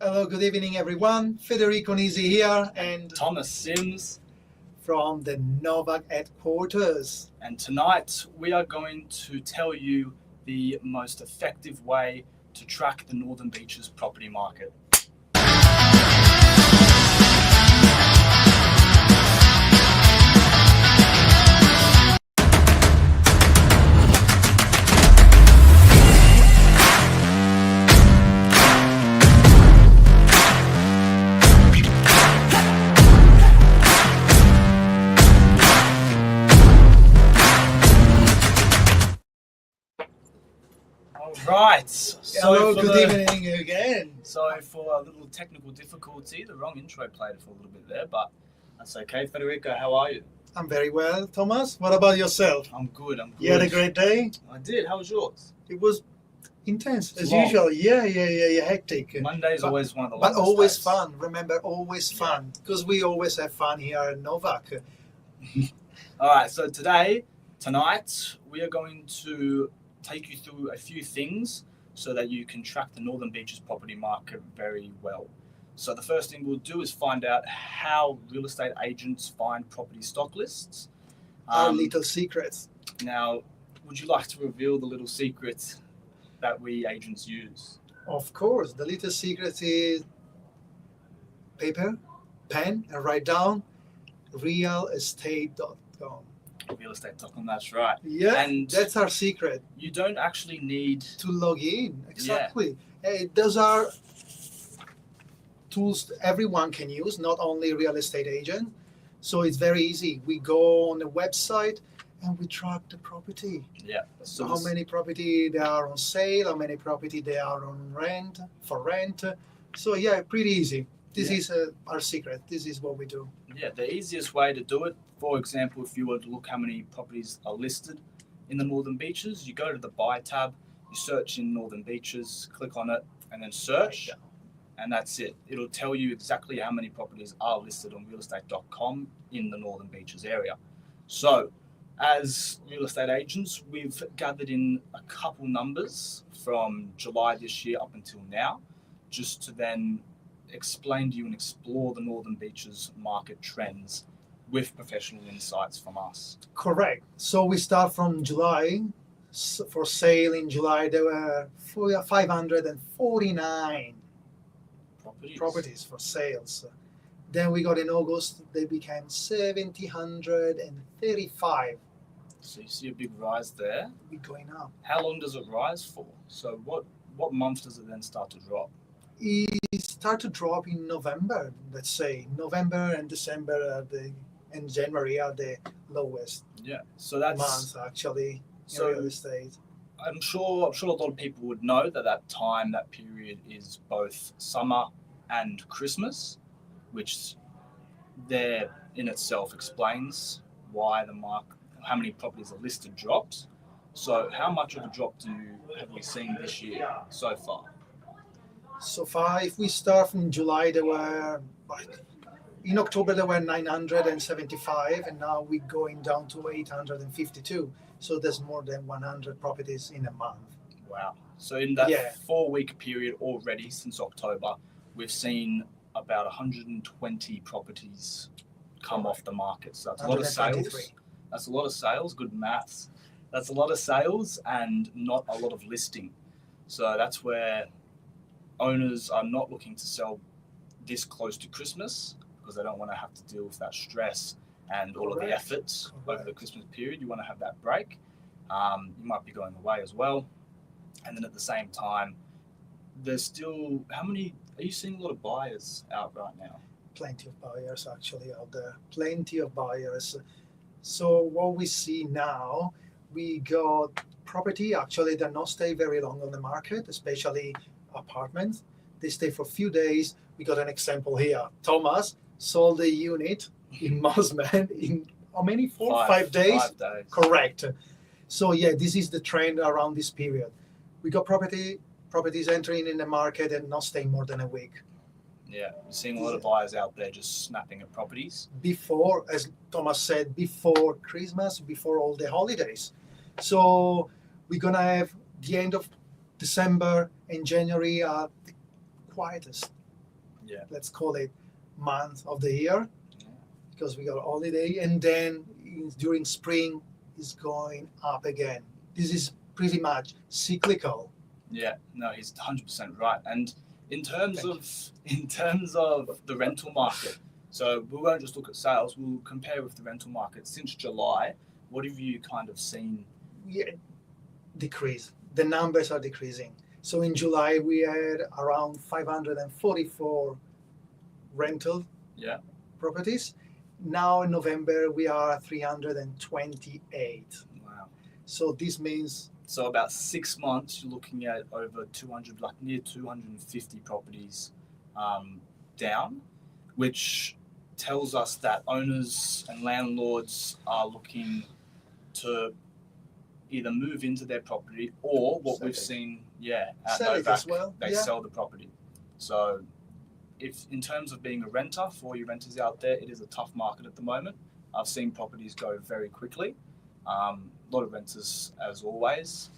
Hello, good evening, everyone. Federico Nisi here, and Thomas Sims. from the Novak headquarters. And tonight we are going to tell you the most effective way to track the Northern Beaches property market. Right. Hello, good evening again. Sorry for a little technical difficulty. The wrong intro played for a little bit there, but that's okay. Federico, how are you? I'm very well, Thomas. What about yourself? I'm good. You had a great day? I did. How was yours? It was intense, as long. Usual. Yeah, hectic. Monday's always one of the But longest always days. fun. Remember, always fun. Because we always have fun here at Novak. All right, so tonight, we are going to take you through a few things so that you can track the Northern Beaches property market very well. So the first thing we'll do is find out how real estate agents find property stock lists. Our little secrets. Now, would you like to reveal the little secret that we agents use? Of course, the little secret is paper, pen, and write down realestate.com. Realestate.com, that's right. Yeah, And that's our secret. you don't actually need To log in, exactly. Those are tools everyone can use, not only real estate agent. So it's very easy. We go on the website and we track the property. So How many property they are on sale, how many property they are on rent, for rent. So yeah, pretty easy. This is our secret. This is what we do. Yeah, the easiest way to do it, for example, if you were to look how many properties are listed in the Northern Beaches, you go to the Buy tab, you search in Northern Beaches, click on it, and then search, and that's it. It'll tell you exactly how many properties are listed on realestate.com in the Northern Beaches area. So, as real estate agents, we've gathered in a couple numbers from July this year up until now, just to then explain to you and explore the Northern Beaches market trends with professional insights from us. Correct. So we start from July. For sale in July, there were 549 properties for sales. Then we got in August, they became 735. So you see a big rise there. We're going up. How long does it rise for? So what month does it then start to drop? It started to drop in November, let's say. November and December and January are the lowest So that's months actually in real estate. I'm sure a lot of people would know that period is both summer and Christmas, which there in itself explains why how many properties are listed drops. So how much of a drop have we seen this year so far? So far, if we start from July, in October there were 975, and now we're going down to 852. So there's more than 100 properties in a month. Wow. So in that 4-week period already since October, we've seen about 120 properties come off the market. So that's a lot of sales. That's a lot of sales. Good maths. That's a lot of sales and not a lot of listing. So that's where owners are not looking to sell this close to Christmas because they don't want to have to deal with that stress and all of the efforts over the Christmas period. You want to have that break. You might be going away as well. And then at the same time, there's still, are you seeing a lot of buyers out right now? Plenty of buyers actually out there. Plenty of buyers. So what we see now, we got property, actually they don't stay very long on the market, especially apartments. They stay for a few days. We got an example here. Thomas sold a unit in Mosman in how many? 5 days? 5 days. Correct. So yeah, this is the trend around this period. We got properties entering in the market and not staying more than a week. Yeah, we're seeing a lot of buyers out there just snapping at properties. Before, as Thomas said, before Christmas, before all the holidays. So we're going to have the end of December and January are the quietest let's call it month of the year, because we got holiday, and then during spring is going up again. This is pretty much cyclical. Yeah, no, he's 100% right. And in terms of the rental market, so we won't just look at sales, we'll compare with the rental market. Since July, what have you kind of seen? Yeah, decrease. The numbers are decreasing. So in July, we had around 544 rental properties. Now in November, we are at 328. Wow. So this means... So about 6 months, you're looking at over 200, like near 250 properties down, which tells us that owners and landlords are looking to either move into their property or what we've seen, at Novak, they sell the property. So if in terms of being a renter, for you renters out there, it is a tough market at the moment. I've seen properties go very quickly. A lot of renters as always,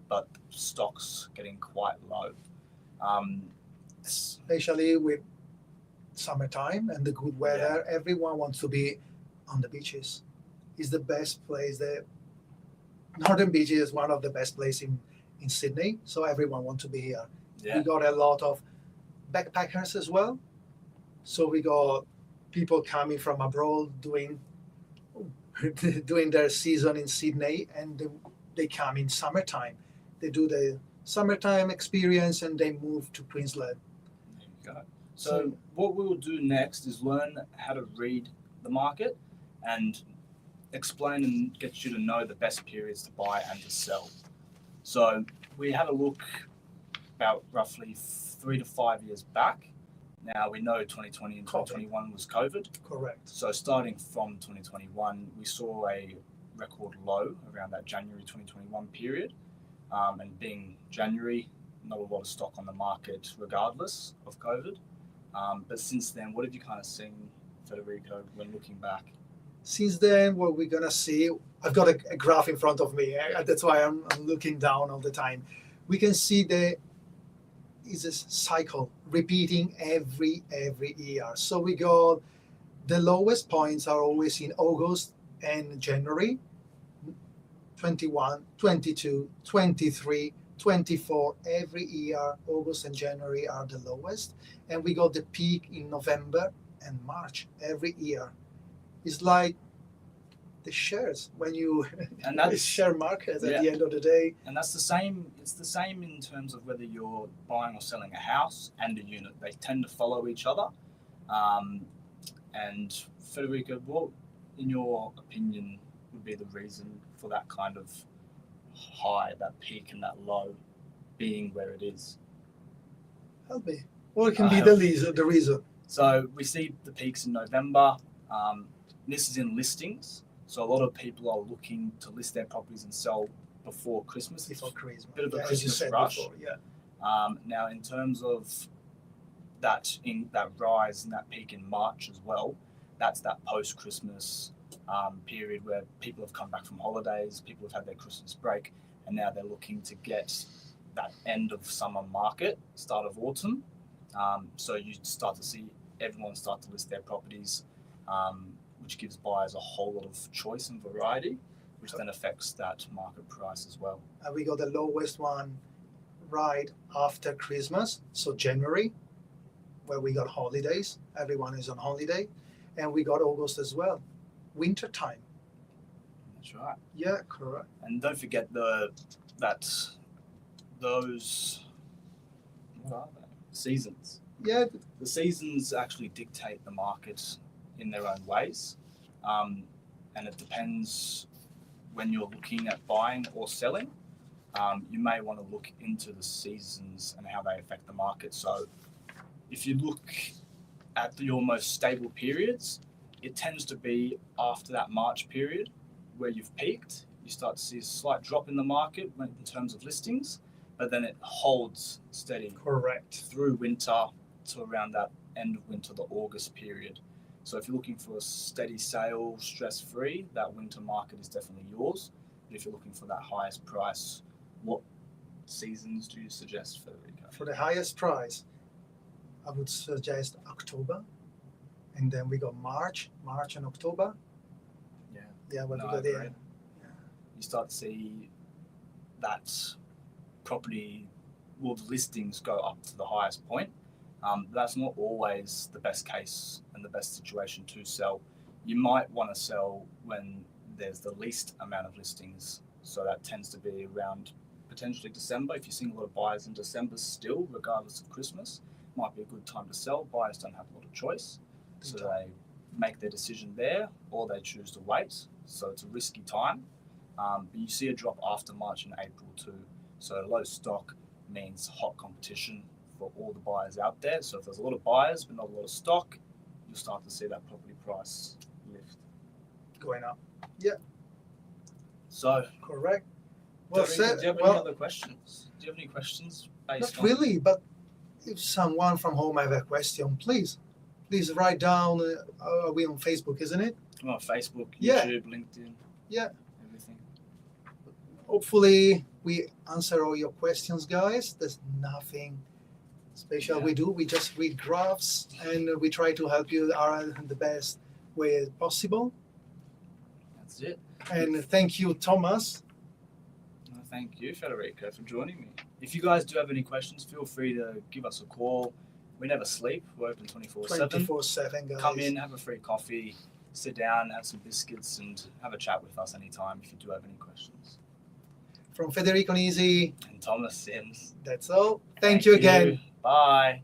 but stock's getting quite low. Especially with summertime and the good weather, everyone wants to be on the beaches. It's the best place. The Northern Beach is one of the best places in Sydney, so everyone wants to be here. We got a lot of backpackers as well. So we got people coming from abroad doing their season in Sydney, and they come in summertime. They do the summertime experience and they move to Queensland. There you go. So what we will do next is learn how to read the market and explain and get you to know the best periods to buy and to sell. So we had a look about roughly 3 to 5 years back. Now we know 2020 and 2021 was COVID. Correct. So starting from 2021, we saw a record low around that January 2021 period. And being January, not a lot of stock on the market regardless of COVID. But since then, what have you kind of seen, Federico, when looking back? Since then, what we're going to see, I've got a graph in front of me. That's why I'm looking down all the time. We can see is a cycle repeating every year. So we got the lowest points are always in August and January, 21, 22, 23, 24. Every year, August and January are the lowest. And we got the peak in November and March every year. It's like the shares when you and that's share market at the end of the day. And that's the same. It's the same in terms of whether you're buying or selling a house and a unit. They tend to follow each other. And Federico, what, in your opinion, would be the reason for that kind of high, that peak and that low being where it is? Help me. What can be the reason? So we see the peaks in November. This is in listings. So a lot of people are looking to list their properties and sell before Christmas. Before Christmas. Bit of a Christmas rush. Before, now, in terms of that rise and that peak in March as well, that's that post-Christmas period where people have come back from holidays, people have had their Christmas break, and now they're looking to get that end of summer market, start of autumn. So you start to see everyone start to list their properties, which gives buyers a whole lot of choice and variety, which then affects that market price as well. And we got the lowest one right after Christmas, so January, where we got holidays. Everyone is on holiday. And we got August as well, winter time. That's right. Yeah, correct. And don't forget those, what are they? Seasons. Yeah. The seasons actually dictate the market in their own ways. And it depends when you're looking at buying or selling. You may want to look into the seasons and how they affect the market. So if you look at your most stable periods, it tends to be after that March period where you've peaked. You start to see a slight drop in the market in terms of listings, but then it holds steady. Correct. Through winter to around that end of winter, the August period. So if you're looking for a steady sale, stress-free, that winter market is definitely yours. But if you're looking for that highest price, what seasons do you suggest, Federico? For the highest price, I would suggest October, and then we got March and October. Yeah. Yeah, when No, we I go there. agree. You start to see that property, well, the listings go up to the highest point. That's not always the best case and the best situation to sell. You might want to sell when there's the least amount of listings. So that tends to be around potentially December. If you're seeing a lot of buyers in December still, regardless of Christmas, might be a good time to sell. Buyers don't have a lot of choice. So they make their decision there or they choose to wait. So it's a risky time. But you see a drop after March and April too. So low stock means hot competition for all the buyers out there. So if there's a lot of buyers but not a lot of stock, you'll start to see that property price lift. Going up. Yeah. So correct. Well said. Do you have any other questions? Do you have any questions based not really, but if someone from home have a question, please write down. Are we on Facebook, isn't it? We're on Facebook, Yeah. YouTube, LinkedIn. Yeah. Everything. Hopefully we answer all your questions, guys. There's nothing special we do. We just read graphs and we try to help you in the best way possible. That's it. And thank you, Thomas. No, thank you, Federico, for joining me. If you guys do have any questions, feel free to give us a call. We never sleep. We're open 24/7. 24/7, guys. Come in, have a free coffee, sit down, have some biscuits, and have a chat with us anytime if you do have any questions. From Federico Nisi And Thomas Sims. That's all. Thank you again. Bye.